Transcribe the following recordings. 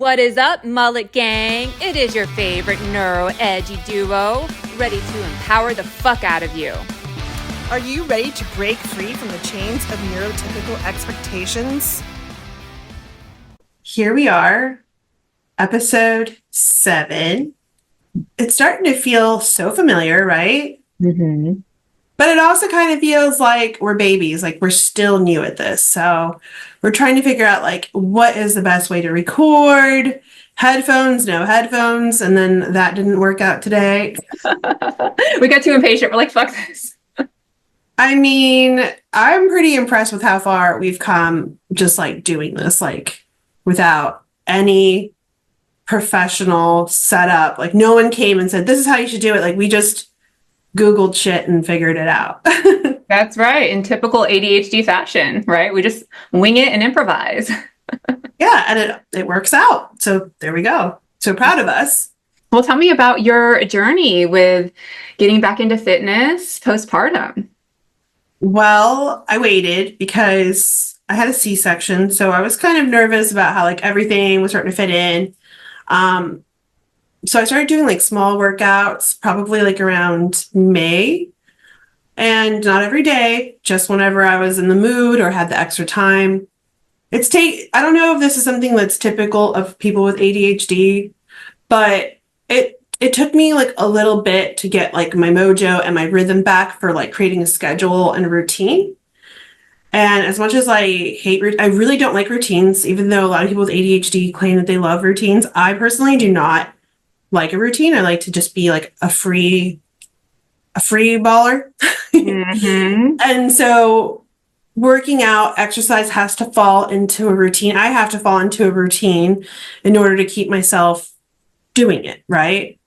What is up, Mullet Gang? It is your favorite Neuro Edgy duo, ready to empower the fuck out of you. Are you ready to break free from the chains of neurotypical expectations? Here we are, episode 7. It's starting to feel so familiar, right? Mm-hmm. But it also kind of feels like we're babies, like we're still new at this. So we're trying to figure out like what is the best way to record, headphones, no headphones, and then that didn't work out today. We got too impatient. We're like, fuck this. I mean, I'm pretty impressed with how far we've come just like doing this, like without any professional setup. Like no one came and said, this is how you should do it. Like we just Googled shit and figured it out. That's right. In typical ADHD fashion, right? We just wing it and improvise. Yeah, and it works out. So there we go. So proud of us. Well, tell me about your journey with getting back into fitness postpartum. Well, I waited because I had a C-section. So I was kind of nervous about how like everything was starting to fit in. So I started doing like small workouts, probably like around May, and not every day, just whenever I was in the mood or had the extra time. I don't know if this is something that's typical of people with ADHD, but it took me like a little bit to get like my mojo and my rhythm back for like creating a schedule and a routine. And as much as I I really don't like routines, even though a lot of people with ADHD claim that they love routines. I personally do not like a routine. I like to just be like a free baller. Mm-hmm. And so working out, exercise has to fall into a routine. I have to fall into a routine in order to keep myself doing it, right?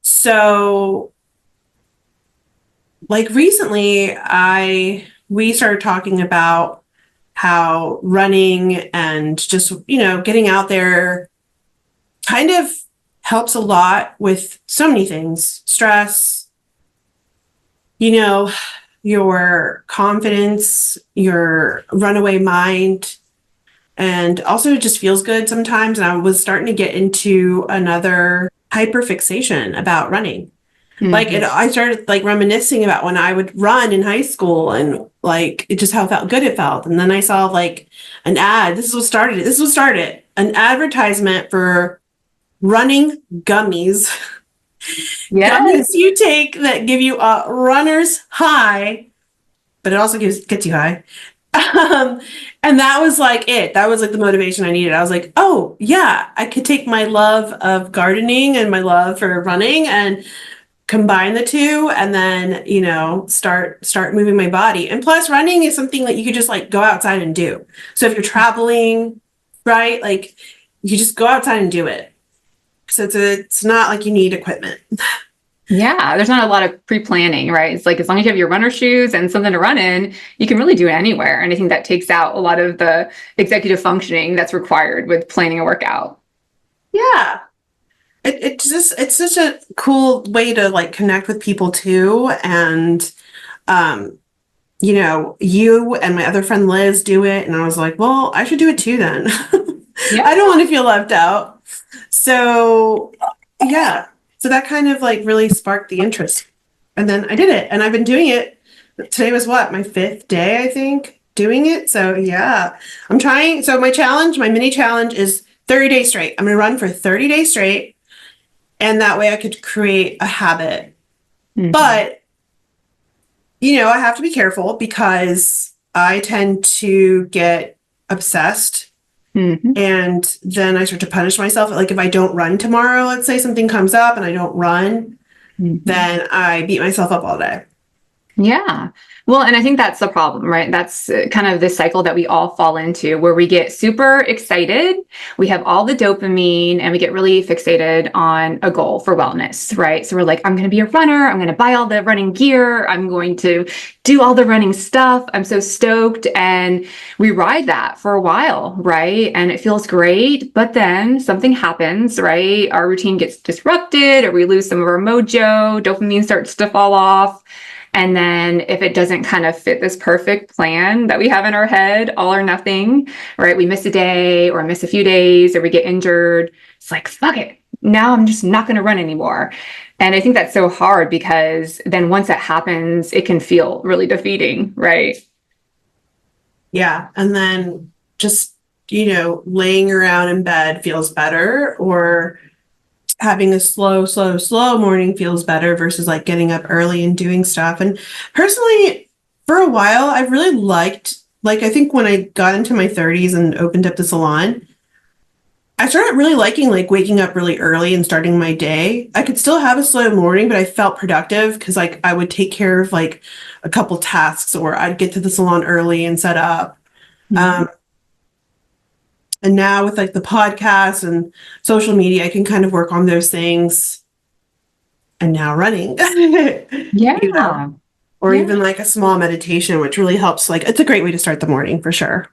So like recently we started talking about how running and just, getting out there kind of helps a lot with so many things. Stress, your confidence, your runaway mind, and also it just feels good sometimes. And I was starting to get into another hyperfixation about running. Mm-hmm. I started like reminiscing about when I would run in high school and like it just how good it felt. And then I saw like an ad. This is what started an advertisement for running gummies. Yes. Gummies you take that give you a runner's high, but it also gets you high. And that was like it. That was like the motivation I needed. I was like, oh yeah, I could take my love of gardening and my love for running and combine the two and then, start moving my body. And plus running is something that you could just like go outside and do. So if you're traveling, right, like you just go outside and do it. So it's not like you need equipment. Yeah, there's not a lot of pre-planning, right? It's like as long as you have your runner shoes and something to run in, you can really do it anywhere. And I think that takes out a lot of the executive functioning that's required with planning a workout. Yeah. It's such a cool way to like connect with people too. And, you and my other friend Liz do it. And I was like, well, I should do it too then. Yeah. I don't want to feel left out. So yeah. So that kind of like really sparked the interest. And then I did it. And I've been doing it. Today was my 5th day, I think, doing it. So yeah, I'm trying. So my mini challenge is 30 days straight. I'm going to run for 30 days straight. And that way I could create a habit. Mm-hmm. But, I have to be careful because I tend to get obsessed. Mm-hmm. And then I start to punish myself. Like if I don't run tomorrow, let's say something comes up and I don't run, mm-hmm. then I beat myself up all day. Yeah. Well, and I think that's the problem, right? That's kind of this cycle that we all fall into where we get super excited. We have all the dopamine and we get really fixated on a goal for wellness, right? So we're like, I'm going to be a runner. I'm going to buy all the running gear. I'm going to do all the running stuff. I'm so stoked. And we ride that for a while, right? And it feels great. But then something happens, right? Our routine gets disrupted or we lose some of our mojo. Dopamine starts to fall off. And then if it doesn't kind of fit this perfect plan that we have in our head, all or nothing, right? We miss a day or miss a few days or we get injured. It's like, fuck it. Now I'm just not going to run anymore. And I think that's so hard because then once that happens, it can feel really defeating, right? Yeah. And then just, laying around in bed feels better, or having a slow morning feels better versus like getting up early and doing stuff. And personally, for a while, I've really liked, like, I think when I got into my 30s and opened up the salon, I started really liking like waking up really early and starting my day. I could still have a slow morning, but I felt productive because like I would take care of like a couple tasks, or I'd get to the salon early and set up. And now with like the podcast and social media, I can kind of work on those things. And now running, Yeah. or even like a small meditation, which really helps. Like, it's a great way to start the morning for sure.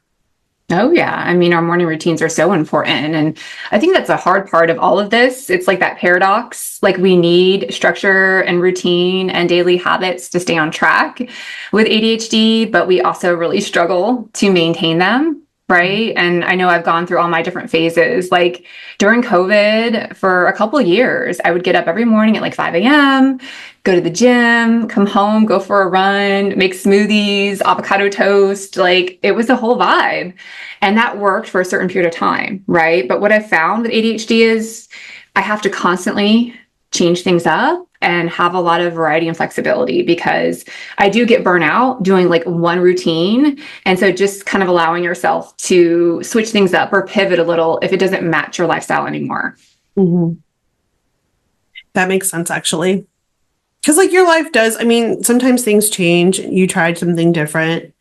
Oh, yeah. I mean, our morning routines are so important. And I think that's a hard part of all of this. It's like that paradox. Like, we need structure and routine and daily habits to stay on track with ADHD, but we also really struggle to maintain them. Right. And I know I've gone through all my different phases. Like during COVID for a couple of years, I would get up every morning at like 5 a.m., go to the gym, come home, go for a run, make smoothies, avocado toast. Like it was a whole vibe. And that worked for a certain period of time. Right. But what I found with ADHD is I have to constantly change things up and have a lot of variety and flexibility, because I do get burnout doing like one routine. And so just kind of allowing yourself to switch things up or pivot a little if it doesn't match your lifestyle anymore. Mm-hmm. That makes sense, actually. Because like your life does, I mean, sometimes things change. You tried something different.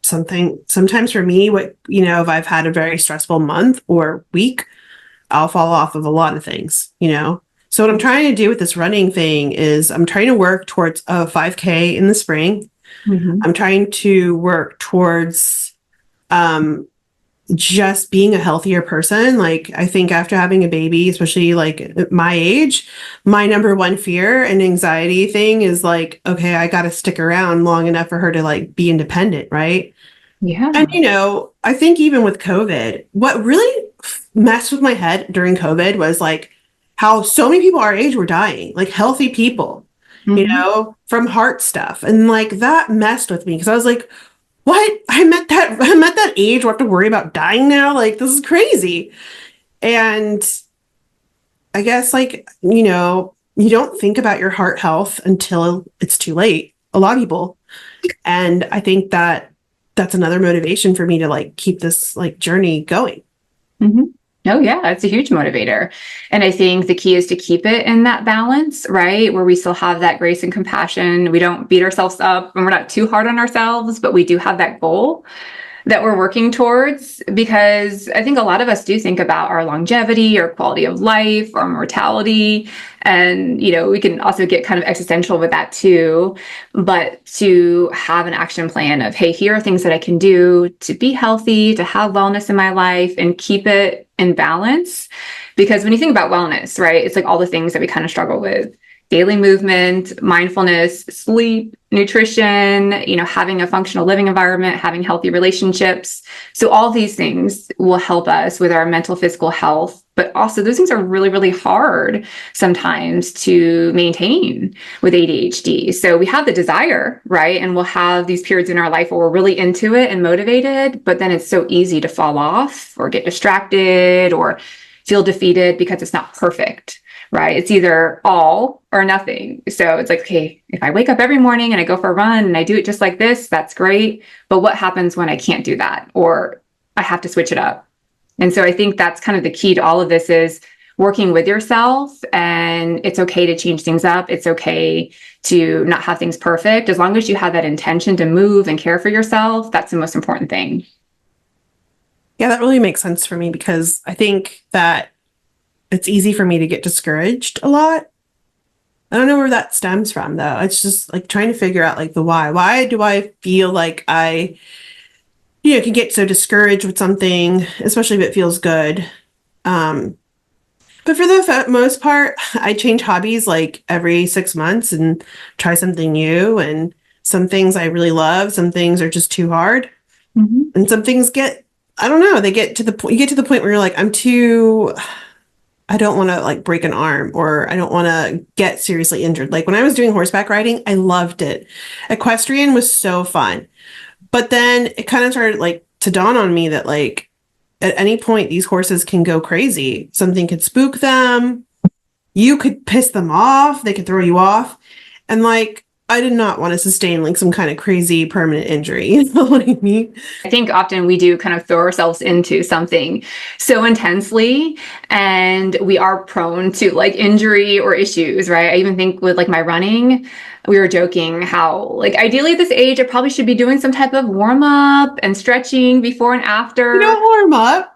Sometimes for me, if I've had a very stressful month or week, I'll fall off of a lot of things, So what I'm trying to do with this running thing is I'm trying to work towards a 5K in the spring. Mm-hmm. I'm trying to work towards just being a healthier person. Like, I think after having a baby, especially like at my age, my number one fear and anxiety thing is like, okay, I got to stick around long enough for her to like be independent. Right. Yeah. And, I think even with COVID, what really messed with my head during COVID was like how so many people our age were dying, like healthy people, from heart stuff. And like that messed with me because I was like, what? I'm at that age where I have to worry about dying now. Like, this is crazy. And I guess like, you don't think about your heart health until it's too late. A lot of people. And I think that's another motivation for me to like keep this like journey going. Mm-hmm. Oh, yeah, it's a huge motivator. And I think the key is to keep it in that balance, right? Where we still have that grace and compassion. We don't beat ourselves up and we're not too hard on ourselves, but we do have that goal that we're working towards, because I think a lot of us do think about our longevity or quality of life or mortality. And, we can also get kind of existential with that too. But to have an action plan of, hey, here are things that I can do to be healthy, to have wellness in my life and keep it in balance. Because when you think about wellness, right, it's like all the things that we kind of struggle with. Daily movement, mindfulness, sleep, nutrition, having a functional living environment, having healthy relationships. So all these things will help us with our mental, physical health. But also those things are really, really hard sometimes to maintain with ADHD. So we have the desire, right? And we'll have these periods in our life where we're really into it and motivated, but then it's so easy to fall off or get distracted or feel defeated because it's not perfect. Right? It's either all or nothing. So it's like, okay, if I wake up every morning and I go for a run and I do it just like this, that's great. But what happens when I can't do that or I have to switch it up? And so I think that's kind of the key to all of this is working with yourself, and it's okay to change things up. It's okay to not have things perfect. As long as you have that intention to move and care for yourself, that's the most important thing. Yeah, that really makes sense for me because I think that it's easy for me to get discouraged a lot. I don't know where that stems from though. It's just like trying to figure out like the why. Why do I feel like I, can get so discouraged with something, especially if it feels good? But for the most part, I change hobbies like every 6 months and try something new. And some things I really love, some things are just too hard. Mhm. And some things get, I don't know, they get to the point, you get to the point where you're like, I don't want to like break an arm or I don't want to get seriously injured. Like when I was doing horseback riding, I loved it. Equestrian was so fun. But then it kind of started like to dawn on me that like at any point these horses can go crazy. Something could spook them. You could piss them off. They could throw you off. And like I did not want to sustain like some kind of crazy permanent injury. You know what I mean? I think often we do kind of throw ourselves into something so intensely and we are prone to like injury or issues, right? I even think with like my running, we were joking how like ideally at this age, I probably should be doing some type of warm up and stretching before and after. You don't warm up.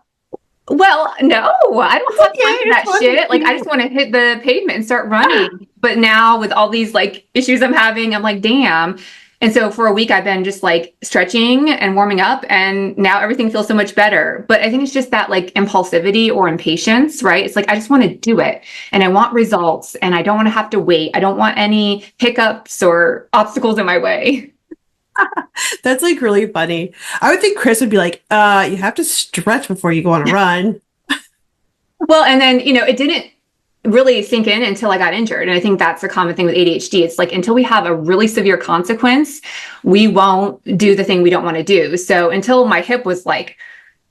Well, no, I don't have time for that It's shit. Like, I fun. just want to hit the pavement and start running. But now with all these like issues I'm having, I'm like, damn. And so for a week, I've been just like stretching and warming up, and now everything feels so much better. But I think it's just that like impulsivity or impatience, right? It's like, I just want to do it and I want results and I don't want to have to wait. I don't want any hiccups or obstacles in my way. That's like really funny. I would think Chris would be like, you have to stretch before you go on a run. Well, and then, it didn't really sink in until I got injured. And I think that's a common thing with ADHD. It's like until we have a really severe consequence, we won't do the thing we don't want to do. So until my hip was like,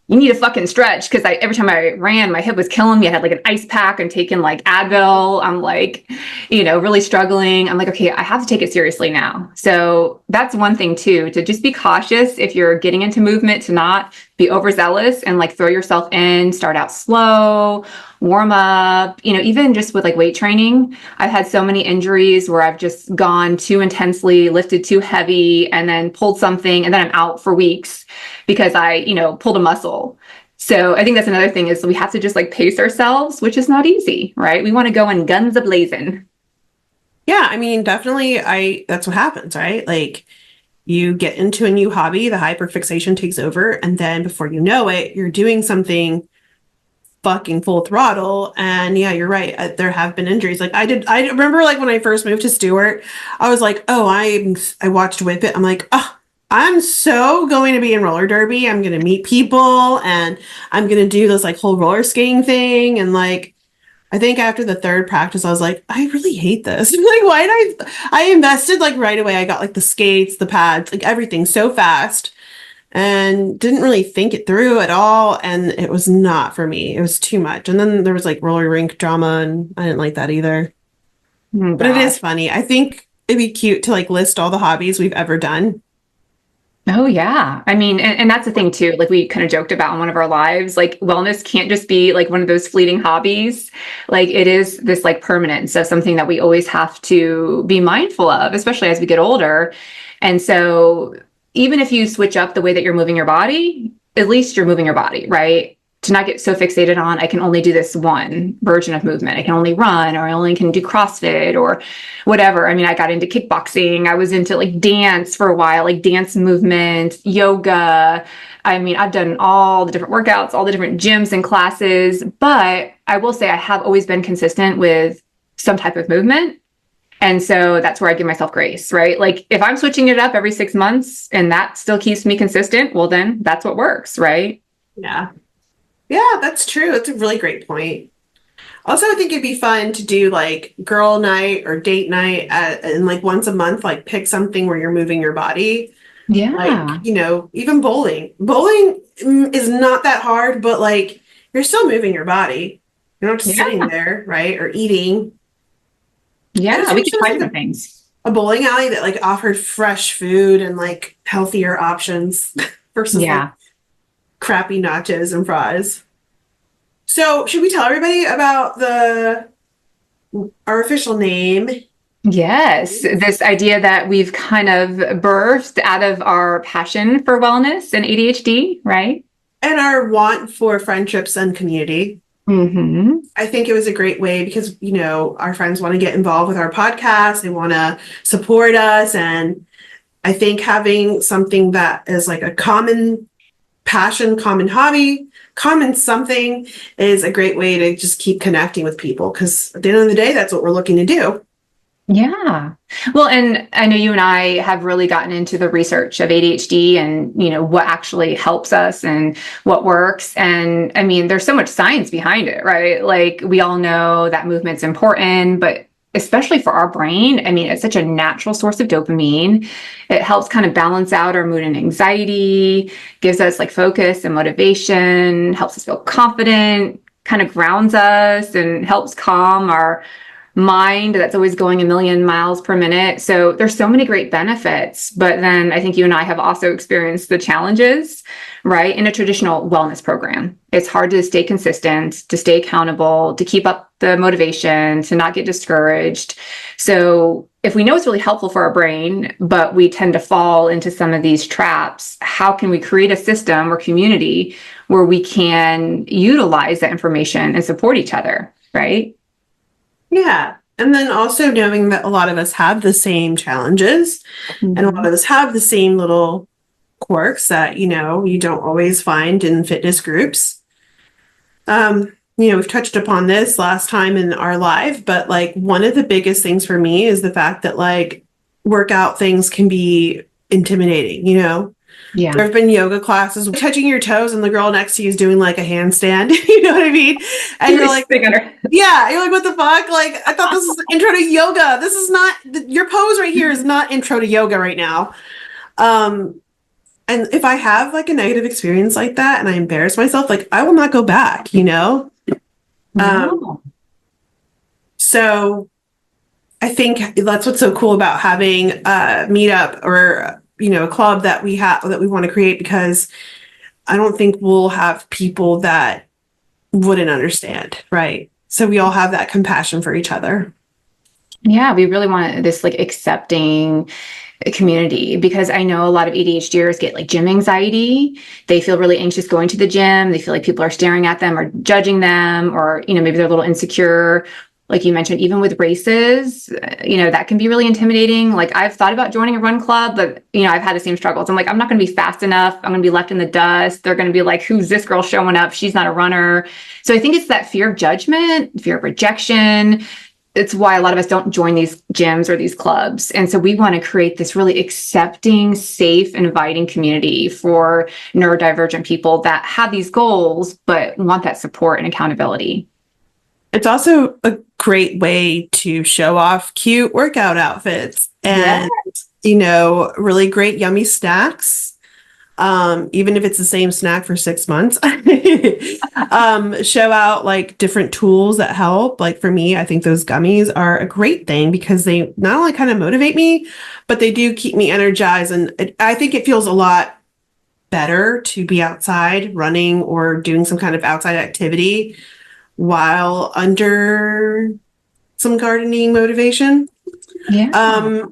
you need to fucking stretch, because every time I ran, my hip was killing me. I had like an ice pack and taking like Advil. I'm like, really struggling. I'm like, okay, I have to take it seriously now. So that's one thing too, to just be cautious if you're getting into movement, to not be overzealous and like throw yourself in, start out slow, warm up, even just with like weight training. I've had so many injuries where I've just gone too intensely, lifted too heavy, and then pulled something, and then I'm out for weeks because I, pulled a muscle. So I think that's another thing, is we have to just like pace ourselves, which is not easy, right? We want to go in guns a-blazing. Yeah, I mean, definitely that's what happens, right? Like you get into a new hobby, the hyperfixation takes over, and then before you know it, you're doing something fucking full throttle. And yeah, you're right. There have been injuries. Like I remember like when I first moved to Stewart, I was like, oh, I watched Whip It. I'm like, oh, I'm so going to be in roller derby. I'm going to meet people and I'm going to do this like whole roller skating thing. And like, I think after the third practice, I was like, I really hate this. Like, why did I invested like right away. I got like the skates, the pads, like everything so fast, and didn't really think it through at all. And it was not for me. It was too much. And then there was like roller rink drama, and I didn't like that either. Oh, But it God. is funny. I think it'd be cute to like list all the hobbies we've ever done. Oh, yeah. I mean, and that's the thing too. Like we kind of joked about in one of our lives, like wellness can't just be like one of those fleeting hobbies. Like it is this like permanent. So something that we always have to be mindful of, especially as we get older. And so even if you switch up the way that you're moving your body, at least you're moving your body, right? To not get so fixated on, I can only do this one version of movement. I can only run, or I only can do CrossFit or whatever. I mean, I got into kickboxing. I was into like dance for a while, like dance movement, yoga. I mean, I've done all the different workouts, all the different gyms and classes, but I will say I have always been consistent with some type of movement. And so that's where I give myself grace, right? Like if I'm switching it up every 6 months and that still keeps me consistent, well, then that's what works, right? Yeah. Yeah, that's true. That's a really great point. Also, I think it'd be fun to do like girl night or date night and like once a month, like pick something where you're moving your body. Like, Yeah. even bowling. Bowling is not that hard, but like you're still moving your body. You're not just Yeah. sitting there, right? Or eating. I just Yeah. We wish can there try was like different things. a bowling alley that like offered fresh food and like healthier options versus like Yeah. crappy nachos and fries. So, should we tell everybody about the our official name Yes, this idea that we've kind of birthed out of our passion for wellness and ADHD, right? and our want for friendships and community? Mm-hmm. I think it was a great way because, our friends want to get involved with our podcast. They want to support us. And I think having something that is like a common passion, common hobby common something is a great way to just keep connecting with people, because at the end of the day, that's what we're looking to do. Yeah. Well, and I know you and I have really gotten into the research of ADHD and, what actually helps us and what works. And I mean, there's so much science behind it, right? Like we all know that movement's important, but especially for our brain, I mean, it's such a natural source of dopamine. It helps kind of balance out our mood and anxiety, gives us like focus and motivation, helps us feel confident, kind of grounds us and helps calm our mind that's always going a million miles per minute. So there's so many great benefits, but then I think you and I have also experienced the challenges, right? In a traditional wellness program, it's hard to stay consistent, to stay accountable, to keep up the motivation, to not get discouraged. So if we know it's really helpful for our brain, but we tend to fall into some of these traps, how can we create a system or community where we can utilize that information and support each other, right? Yeah. And then also knowing that a lot of us have the same challenges, and a lot of us have the same little quirks that, you don't always find in fitness groups. We've touched upon this last time in our live, but like one of the biggest things for me is the fact that like workout things can be intimidating, Yeah. There have been yoga classes, touching your toes, and the girl next to you is doing like a handstand. You know what I mean? And you're like, yeah, you're like, what the fuck? Like, I thought this is intro to yoga. This is not, your pose right here is not intro to yoga right now. And if I have like a negative experience like that and I embarrass myself, like I will not go back, No. So I think that's what's so cool about having a meetup or a club that we want to create, because I don't think we'll have people that wouldn't understand, right? So we all have that compassion for each other. Yeah, we really want this like accepting community, because I know a lot of ADHDers get like gym anxiety. They feel really anxious going to the gym. They feel like people are staring at them or judging them, or, maybe they're a little insecure. Like you mentioned, even with races, that can be really intimidating. Like I've thought about joining a run club, but, I've had the same struggles. I'm like, I'm not going to be fast enough. I'm going to be left in the dust. They're going to be like, who's this girl showing up? She's not a runner. So I think it's that fear of judgment, fear of rejection. It's why a lot of us don't join these gyms or these clubs. And so we want to create this really accepting, safe, inviting community for neurodivergent people that have these goals, but want that support and accountability. It's also a great way to show off cute workout outfits and, really great yummy snacks. Even if it's the same snack for 6 months, show out like different tools that help. Like for me, I think those gummies are a great thing because they not only kind of motivate me, but they do keep me energized. And I think it feels a lot better to be outside running or doing some kind of outside activity while under some gardening motivation. Yeah.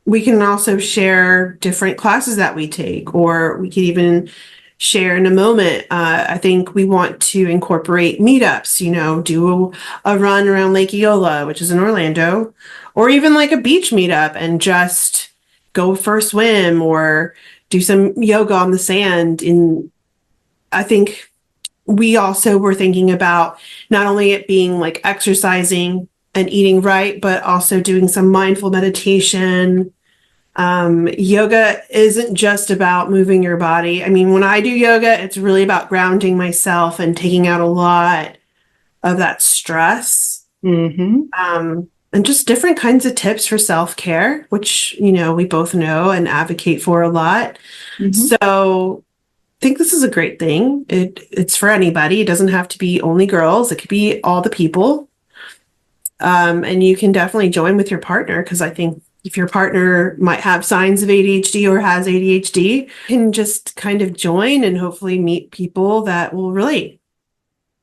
We can also share different classes that we take, or we could even share in a moment. I think we want to incorporate meetups, do a run around Lake Eola, which is in Orlando, or even like a beach meetup and just go for a swim or do some yoga on the sand. I think we also were thinking about not only it being like exercising and eating right, but also doing some mindful meditation. Yoga isn't just about moving your body. I mean, when I do yoga, it's really about grounding myself and taking out a lot of that stress. And just different kinds of tips for self-care, which, we both know and advocate for a lot. So I think this is a great thing. It's for anybody. It doesn't have to be only girls. It could be all the people. And you can definitely join with your partner, because I think if your partner might have signs of ADHD or has ADHD, you can just kind of join and hopefully meet people that will relate.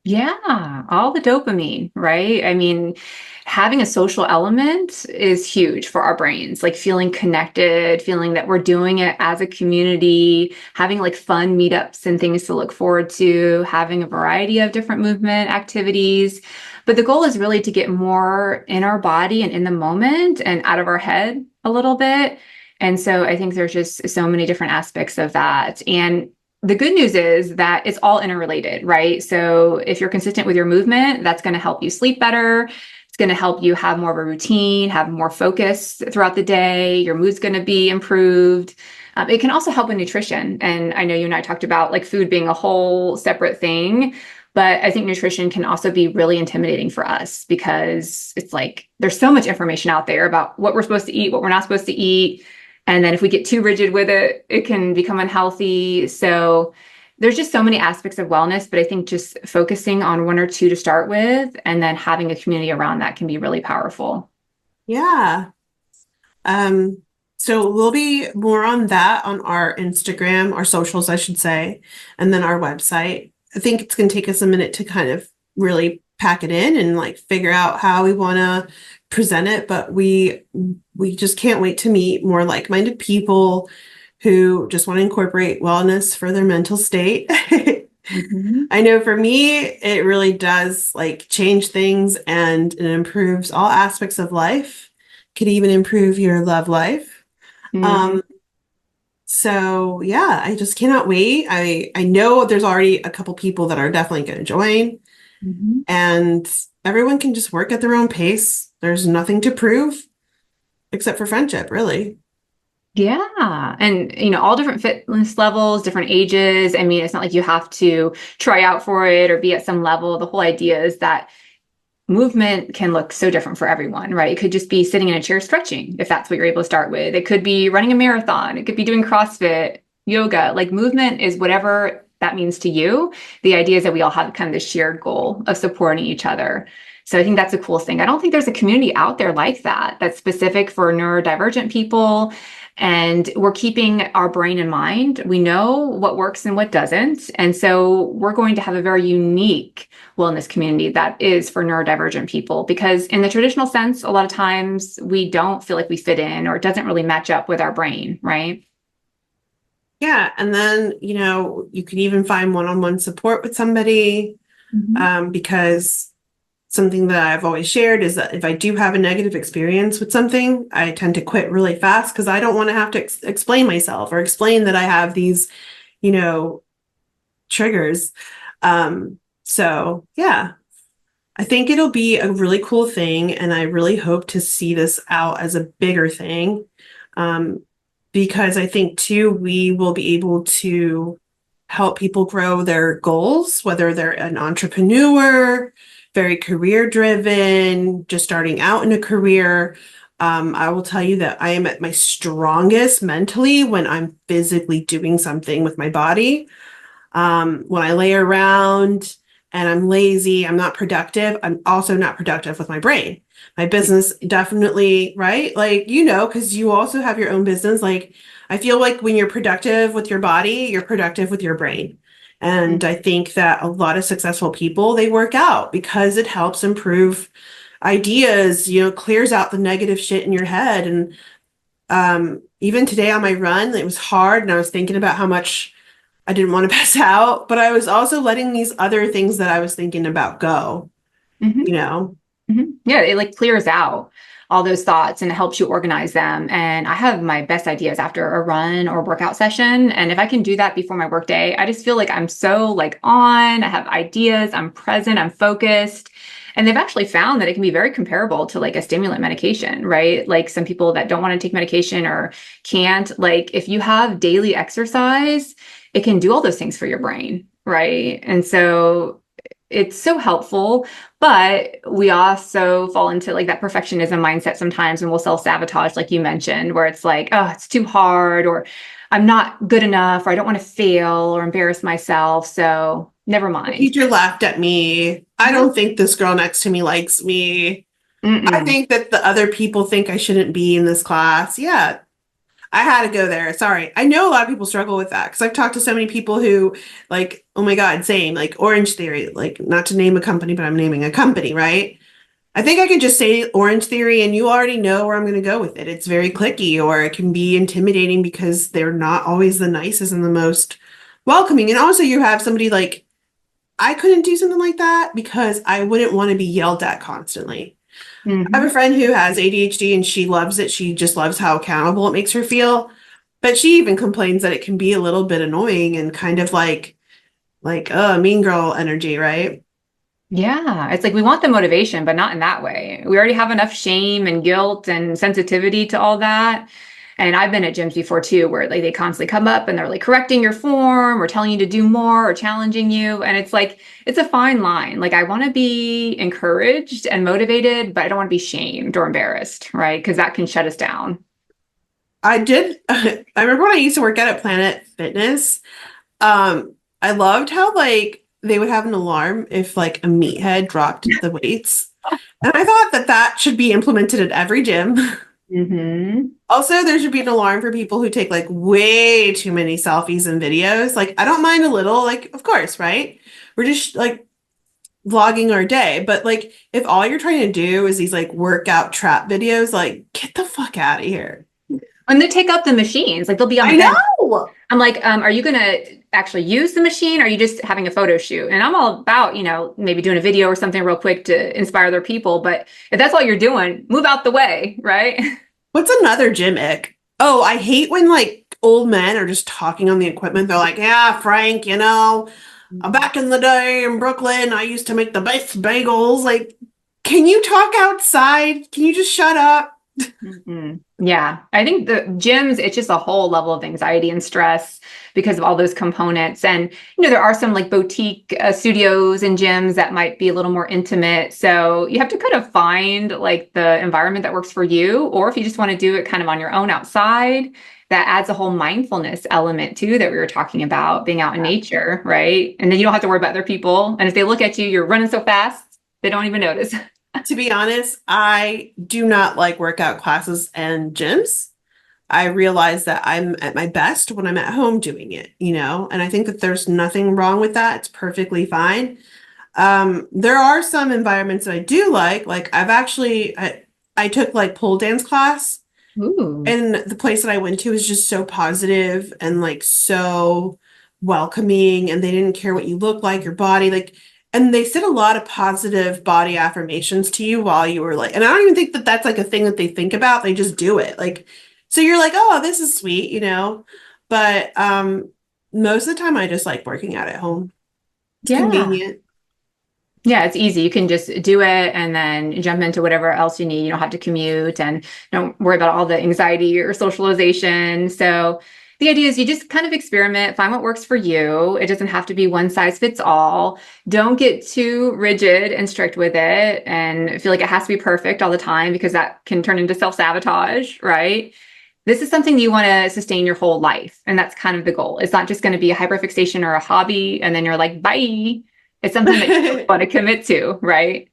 Yeah, all the dopamine, right? I mean, having a social element is huge for our brains, like feeling connected, feeling that we're doing it as a community, having like fun meetups and things to look forward to, having a variety of different movement activities. But the goal is really to get more in our body and in the moment and out of our head a little bit. And so I think there's just so many different aspects of that. And the good news is that it's all interrelated, right? So if you're consistent with your movement, that's going to help you sleep better. It's going to help you have more of a routine, have more focus throughout the day. Your mood's going to be improved. It can also help with nutrition. And I know you and I talked about like food being a whole separate thing, but I think nutrition can also be really intimidating for us because it's like there's so much information out there about what we're supposed to eat, what we're not supposed to eat. And then if we get too rigid with it, it can become unhealthy. So there's just so many aspects of wellness, but I think just focusing on one or two to start with, and then having a community around that can be really powerful. Yeah. So we'll be more on that on our Instagram, our socials, I should say, and then our website. I think it's going to take us a minute to kind of really pack it in and like figure out how we want to present it, but we just can't wait to meet more like-minded people who just want to incorporate wellness for their mental state. Mm-hmm. I know for me, it really does like change things and it improves all aspects of life. Could even improve your love life. Mm-hmm. So yeah, I just cannot wait. I know there's already a couple people that are definitely going to join, Mm-hmm. and everyone can just work at their own pace. There's nothing to prove except for friendship, really. Yeah. And, all different fitness levels, different ages. I mean, it's not like you have to try out for it or be at some level. The whole idea is that movement can look so different for everyone, right? It could just be sitting in a chair stretching, if that's what you're able to start with. It could be running a marathon. It could be doing CrossFit, yoga. Like movement is whatever that means to you. The idea is that we all have kind of this shared goal of supporting each other. So I think that's a cool thing. I don't think there's a community out there like that that's specific for neurodivergent people. And we're keeping our brain in mind. We know what works and what doesn't. And so we're going to have a very unique wellness community that is for neurodivergent people, because in the traditional sense, a lot of times we don't feel like we fit in, or it doesn't really match up with our brain, right? Yeah, and then you can even find one-on-one support with somebody, because something that I've always shared is that if I do have a negative experience with something, I tend to quit really fast because I don't want to have to explain myself or explain that I have these, triggers. So yeah, I think it'll be a really cool thing, and I really hope to see this out as a bigger thing, because I think too we will be able to help people grow their goals, whether they're an entrepreneur, very career driven, just starting out in a career. I will tell you that I am at my strongest mentally when I'm physically doing something with my body. When I lay around and I'm lazy, I'm not productive. I'm also not productive with my brain. My business definitely, right? Like, because you also have your own business. Like, I feel like when you're productive with your body, you're productive with your brain. And I think that a lot of successful people, they work out because it helps improve ideas, clears out the negative shit in your head. And even today on my run, it was hard. And I was thinking about how much I didn't want to pass out, but I was also letting these other things that I was thinking about go, Mm-hmm. Yeah, it like clears out all those thoughts and it helps you organize them. And I have my best ideas after a run or workout session. And if I can do that before my work day, I just feel like I'm so like on, I have ideas, I'm present, I'm focused. And they've actually found that it can be very comparable to like a stimulant medication, right? Like some people that don't want to take medication or can't, like if you have daily exercise, it can do all those things for your brain, right? And so it's so helpful, but we also fall into like that perfectionism mindset sometimes, and we'll self-sabotage, like you mentioned, where it's like, oh, it's too hard, or I'm not good enough, or I don't want to fail or embarrass myself. So never the mind. teacher laughed at me. I don't think this girl next to me likes me. I think that the other people think I shouldn't be in this class. Yeah, I had to go there. Sorry. I know a lot of people struggle with that because I've talked to so many people who like, oh my God, same, like Orange Theory, like not to name a company, but I'm naming a company, right? I think I could just say Orange Theory and you already know where I'm going to go with it. It's very clicky, or it can be intimidating because they're not always the nicest and the most welcoming. And also you have somebody like, I couldn't do something like that because I wouldn't want to be yelled at constantly. I have a friend who has ADHD and she loves it. She just loves how accountable it makes her feel. But she even complains that it can be a little bit annoying and kind of like mean girl energy, right? Yeah, it's like we want the motivation, but not in that way. We already have enough shame and guilt and sensitivity to all that. And I've been at gyms before too, where like they constantly come up and they're like correcting your form or telling you to do more or challenging you. And it's like, it's a fine line. Like I want to be encouraged and motivated, but I don't want to be shamed or embarrassed, right? Because that can shut us down. I did. I remember when I used to work out at Planet Fitness. I loved how like they would have an alarm if like a meathead dropped the weights, and I thought that that should be implemented at every gym. Mm-hmm. Also, there should be an alarm for people who take like way too many selfies and videos. Like, I don't mind a little, like, of course, right? We're just like vlogging our day, but like if all you're trying to do is these like workout trap videos, like get the fuck out of here. And they take up the machines, like they'll be on I the bench. know. I'm like, are you gonna actually use the machine? Or are you just having a photo shoot? And I'm all about, maybe doing a video or something real quick to inspire other people. But if that's all you're doing, move out the way, right? What's another gym ick? Oh, I hate when like old men are just talking on the equipment. They're like, yeah, Frank, back in the day in Brooklyn, I used to make the best bagels. Like, can you talk outside? Can you just shut up? Mm-hmm. Yeah, I think the gyms, it's just a whole level of anxiety and stress because of all those components. And, there are some like boutique studios and gyms that might be a little more intimate. So you have to kind of find like the environment that works for you, or if you just want to do it kind of on your own outside, that adds a whole mindfulness element too that we were talking about, being out in nature, right? And then you don't have to worry about other people. And if they look at you, you're running so fast, they don't even notice. To be honest, I do not like workout classes and gyms. I realize that I'm at my best when I'm at home doing it, and I think that there's nothing wrong with that. It's perfectly fine. There are some environments that I do like. Like I took like pole dance class, Ooh. and the place that I went to was just so positive and like so welcoming, and they didn't care what you look like, your body, like, and they said a lot of positive body affirmations to you while you were like, and I don't even think that that's like a thing that they think about. They just do it. Like, so you're like, oh, this is sweet, but most of the time I just like working out at home. It's Yeah. convenient. Yeah, it's easy. You can just do it and then jump into whatever else you need. You don't have to commute and don't worry about all the anxiety or socialization. So the idea is you just kind of experiment, find what works for you. It doesn't have to be one size fits all. Don't get too rigid and strict with it and feel like it has to be perfect all the time because that can turn into self-sabotage, right? This is something that you want to sustain your whole life. And that's kind of the goal. It's not just going to be a hyperfixation or a hobby and then you're like, bye. It's something that you want to commit to, right?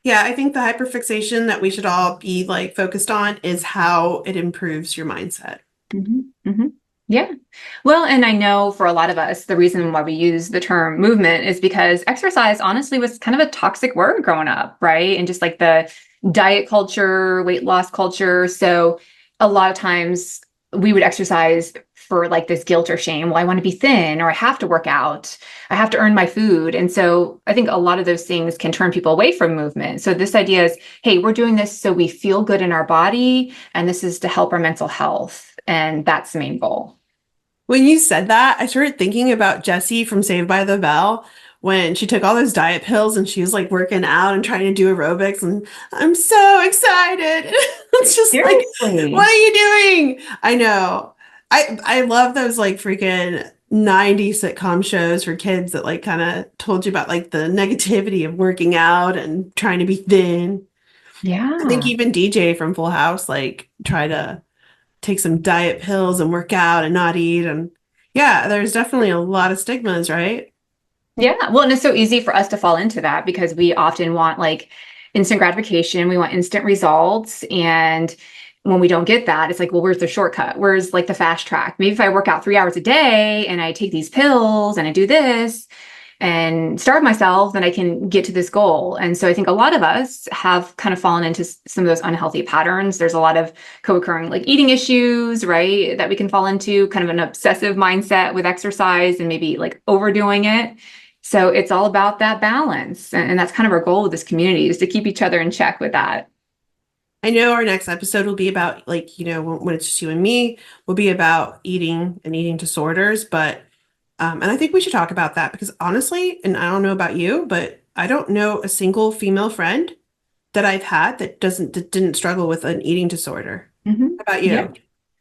Yeah, I think the hyperfixation that we should all be like focused on is how it improves your mindset. Mm-hmm. Mm-hmm. Yeah. Well, and I know for a lot of us, the reason why we use the term movement is because exercise honestly was kind of a toxic word growing up, right? And just like the diet culture, weight loss culture. So a lot of times we would exercise for like this guilt or shame. Well, I want to be thin, or I have to work out. I have to earn my food. And so I think a lot of those things can turn people away from movement. So this idea is, hey, we're doing this so we feel good in our body, and this is to help our mental health. And that's the main goal. When you said that, I started thinking about Jessie from Saved by the Bell when she took all those diet pills and she was like working out and trying to do aerobics, and I'm so excited. It's just Seriously. like, what are you doing? I know. I love those like freaking 90s sitcom shows for kids that like kind of told you about like the negativity of working out and trying to be thin. I think Yeah. even DJ from Full House like try to take some diet pills and work out and not eat. And yeah, there's definitely a lot of stigmas, right? Yeah. Well, and it's so easy for us to fall into that because we often want like instant gratification. We want instant results. And when we don't get that, it's like, well, where's the shortcut? Where's like the fast track? Maybe if I work out 3 hours a day and I take these pills and I do this and starve myself, then I can get to this goal. And so I think a lot of us have kind of fallen into some of those unhealthy patterns. There's a lot of co-occurring like eating issues, right? That we can fall into, kind of an obsessive mindset with exercise and maybe like overdoing it. So it's all about that balance. And that's kind of our goal with this community, is to keep each other in check with that. I know our next episode will be about like, when it's just you and me, will be about eating and eating disorders. But, and I think we should talk about that because honestly, and I don't know about you, but I don't know a single female friend that I've had that didn't struggle with an eating disorder. Mhm. How about Yeah. you?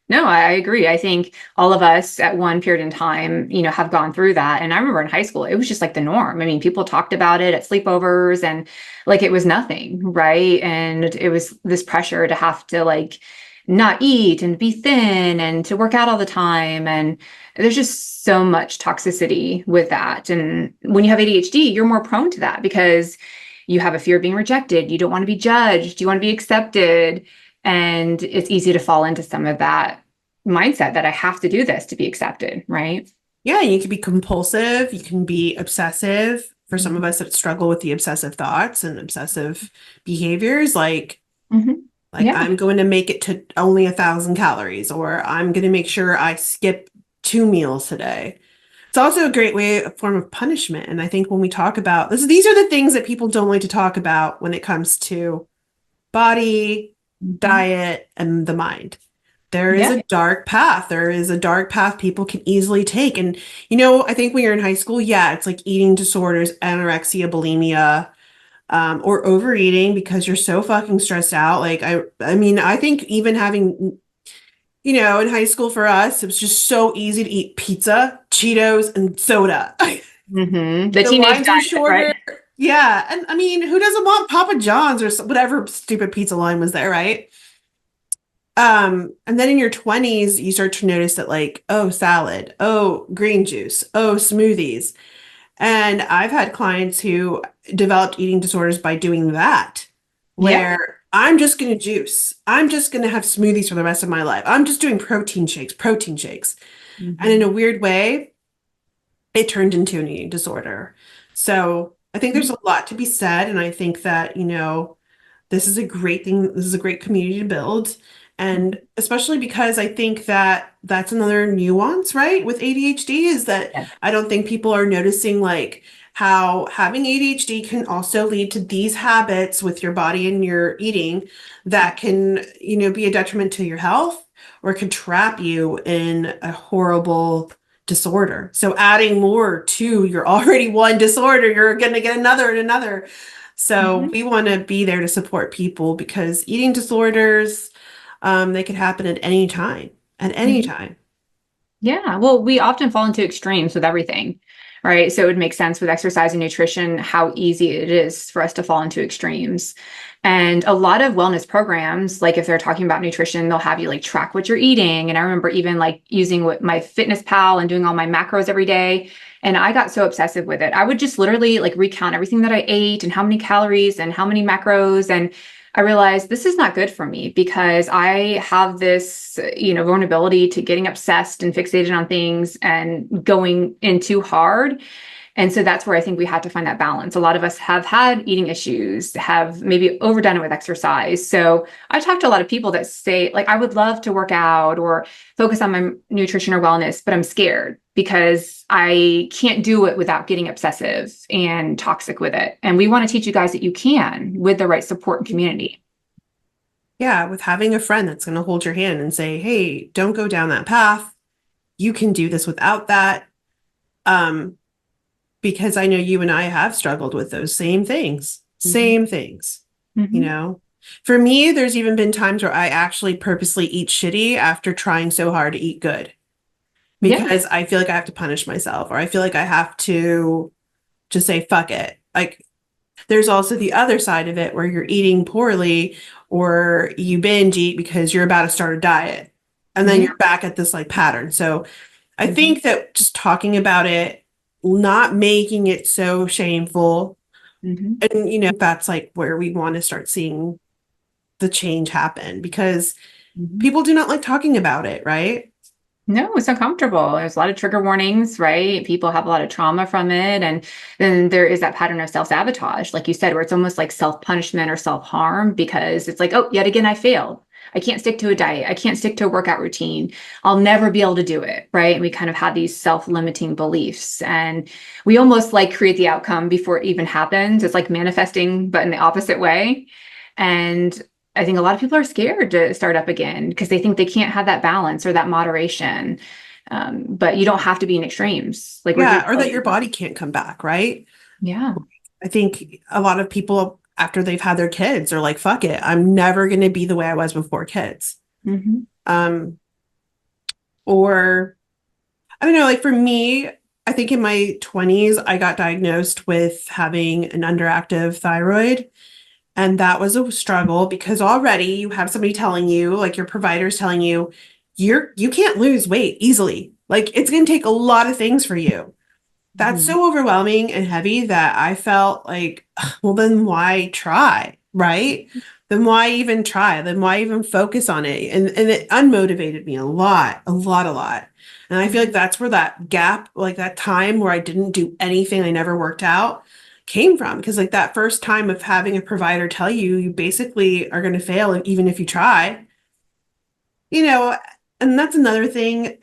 No, I agree. I think all of us at one period in time, have gone through that. And I remember in high school, it was just like the norm. I mean, people talked about it at sleepovers and like it was nothing, right? And it was this pressure to have to like not eat and be thin and to work out all the time. And there's just so much toxicity with that. And when you have ADHD, you're more prone to that because you have a fear of being rejected. You don't want to be judged. You want to be accepted. And it's easy to fall into some of that mindset that I have to do this to be accepted, right? Yeah, you can be compulsive, you can be obsessive. For some of Mhm. us that struggle with the obsessive thoughts and obsessive behaviors, Mhm. like Yeah. I'm going to make it to only 1,000 calories, or I'm going to make sure I skip 2 meals today. It's also a great way, a form of punishment. And I think when we talk about this, these are the things that people don't like to talk about when it comes to body, Mhm. diet, and the mind. There is Yeah. a dark path. There is a dark path people can easily take. And, I think when you're in high school, yeah, it's like eating disorders, anorexia, bulimia, or overeating because you're so fucking stressed out. Like, I mean, I think even having, in high school for us, it was just so easy to eat pizza, Cheetos, and soda. The The teenage lines were diet, shorter. right? Yeah. And I mean, who doesn't want Papa John's or whatever stupid pizza line was there, right? And then in your 20s, you start to notice that like, oh, salad, oh, green juice, oh, smoothies. And I've had clients who developed eating disorders by doing that, Yeah. where I'm just going to juice. I'm just going to have smoothies for the rest of my life. I'm just doing protein shakes, protein shakes. And in a Mhm. weird way, it turned into an eating disorder. So I think there's a lot to be said. And I think that, this is a great thing. This is a great community to build. And especially because I think that that's another nuance, right? With ADHD is that Yeah. I don't think people are noticing like how having ADHD can also lead to these habits with your body and your eating that can, be a detriment to your health or can trap you in a horrible disorder. So adding more to your already one disorder, you're going to get another and another. So Mhm. we want to be there to support people because eating disorders, they could happen at any time, at any Mhm. time. Yeah, well, we often fall into extremes with everything, right? So it would make sense with exercise and nutrition how easy it is for us to fall into extremes. And a lot of wellness programs, like if they're talking about nutrition, they'll have you like track what you're eating. And I remember even like using my Fitness Pal and doing all my macros every day. And I got so obsessive with it. I would just literally like recount everything that I ate and how many calories and how many macros. And I realized this is not good for me because I have this, vulnerability to getting obsessed and fixated on things and going in too hard. And so that's where I think we had to find that balance. A lot of us have had eating issues, have maybe overdone it with exercise. So I talk to a lot of people that say, like, I would love to work out or focus on my nutrition or wellness, but I'm scared because I can't do it without getting obsessive and toxic with it. And we want to teach you guys that you can with the right support and community. Yeah, with having a friend that's going to hold your hand and say, "Hey, don't go down that path. You can do this without that." Um, because I know you and I have struggled with those same things. Mhm. Same things, you Mhm. know. For me, there's even been times where I actually purposely eat shitty after trying so hard to eat good Yeah. because I feel like I have to punish myself or I feel like I have to just say fuck it. Like there's also the other side of it where you're eating poorly or you binge eat because you're about to start a diet and then Yeah. you're back at this like pattern. So I Mhm. think that just talking about it, not making it so shameful, Mhm. and that's like where we want to start seeing the change happen because Mhm. people do not like talking about it, right? No, it's uncomfortable. There's a lot of trigger warnings, right? People have a lot of trauma from it. And then there is that pattern of self-sabotage, like you said, where it's almost like self-punishment or self-harm because it's like, oh, yet again, I failed. I can't stick to a diet. I can't stick to a workout routine. I'll never be able to do it, right? And we kind of have these self-limiting beliefs. And we almost like create the outcome before it even happens. It's like manifesting, but in the opposite way. And I think a lot of people are scared to start up again because they think they can't have that balance or that moderation. But you don't have to be in extremes. Like we're here Yeah, to or tell that you. your body can't come back, right? Yeah. I think a lot of people after they've had their kids are like, fuck it, I'm never going to be the way I was before kids. Mhm. Or I don't know, like for me, I think in my 20s, I got diagnosed with having an underactive thyroid. And that was a struggle because already you have somebody telling you, like your provider's telling you, you can't lose weight easily. Like it's going to take a lot of things for you. That's Mhm. so overwhelming and heavy that I felt like, well, then why try? Right? Then why even try? Then why even focus on it? And it unmotivated me a lot, a lot, a lot. And I feel like that's where that gap, like that time where I didn't do anything, I never worked out, came from. Because like that first time of having a provider tell you, you basically are going to fail even if you try, you know, and that's another thing.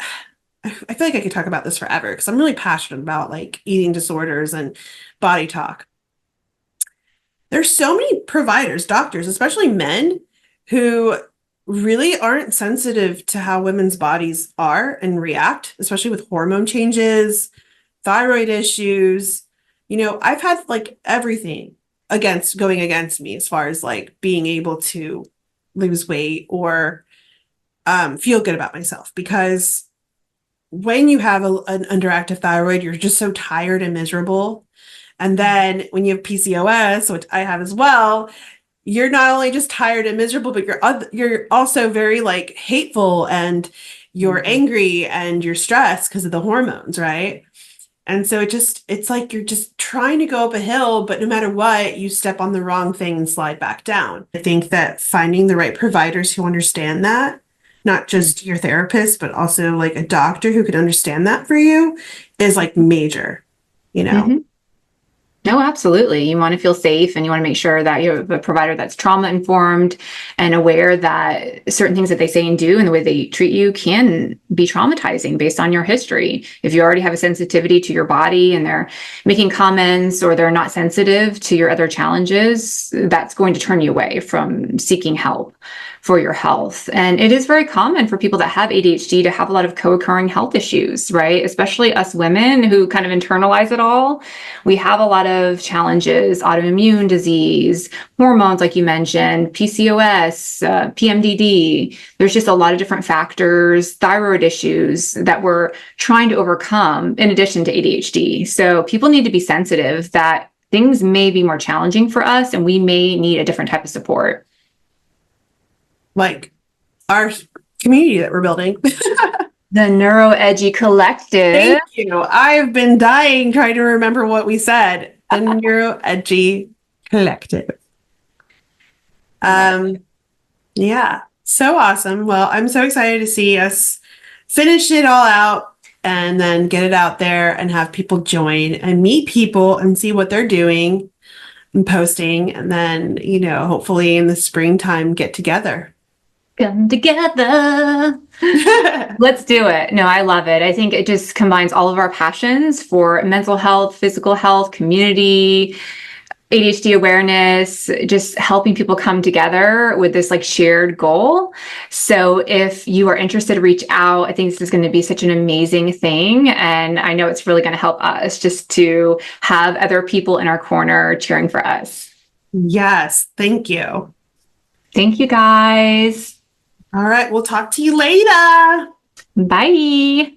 I feel like I could talk about this forever because I'm really passionate about like eating disorders and body talk. There's so many providers, doctors, especially men, who really aren't sensitive to how women's bodies are and react, especially with hormone changes, thyroid issues. I've had like everything going against me as far as like being able to lose weight or feel good about myself because when you have an underactive thyroid, you're just so tired and miserable. And then when you have PCOS, which I have as well, you're not only just tired and miserable, but you're also very like hateful and you're Mhm. angry and you're stressed because of the hormones, right? And so it's like you're just trying to go up a hill, but no matter what, you step on the wrong thing and slide back down. I think that finding the right providers who understand that, not just your therapist, but also like a doctor who could understand that for you is like major, you know? Mhm. No, absolutely. You want to feel safe and you want to make sure that you have a provider that's trauma informed and aware that certain things that they say and do and the way they treat you can be traumatizing based on your history. If you already have a sensitivity to your body and they're making comments or they're not sensitive to your other challenges, that's going to turn you away from seeking help for your health. And it is very common for people that have ADHD to have a lot of co-occurring health issues, right? Especially us women who kind of internalize it all. We have a lot of challenges, autoimmune disease, hormones, like you mentioned, PCOS, PMDD. There's just a lot of different factors, thyroid issues that we're trying to overcome in addition to ADHD. So people need to be sensitive that things may be more challenging for us and we may need a different type of support. Like our community that we're building. The Neuro Edgy Collective. Thank you. I've been dying trying to remember what we said. The Neuro Edgy Collective. Yeah, so awesome. Well, I'm so excited to see us finish it all out and then get it out there and have people join and meet people and see what they're doing and posting. And then, hopefully in the springtime, get together. Come together. Let's do it. No, I love it. I think it just combines all of our passions for mental health, physical health, community, ADHD awareness, just helping people come together with this like shared goal. So if you are interested, reach out. I think this is going to be such an amazing thing. And I know it's really going to help us just to have other people in our corner cheering for us. Yes, thank you. Thank you guys. All right, we'll talk to you later. Bye.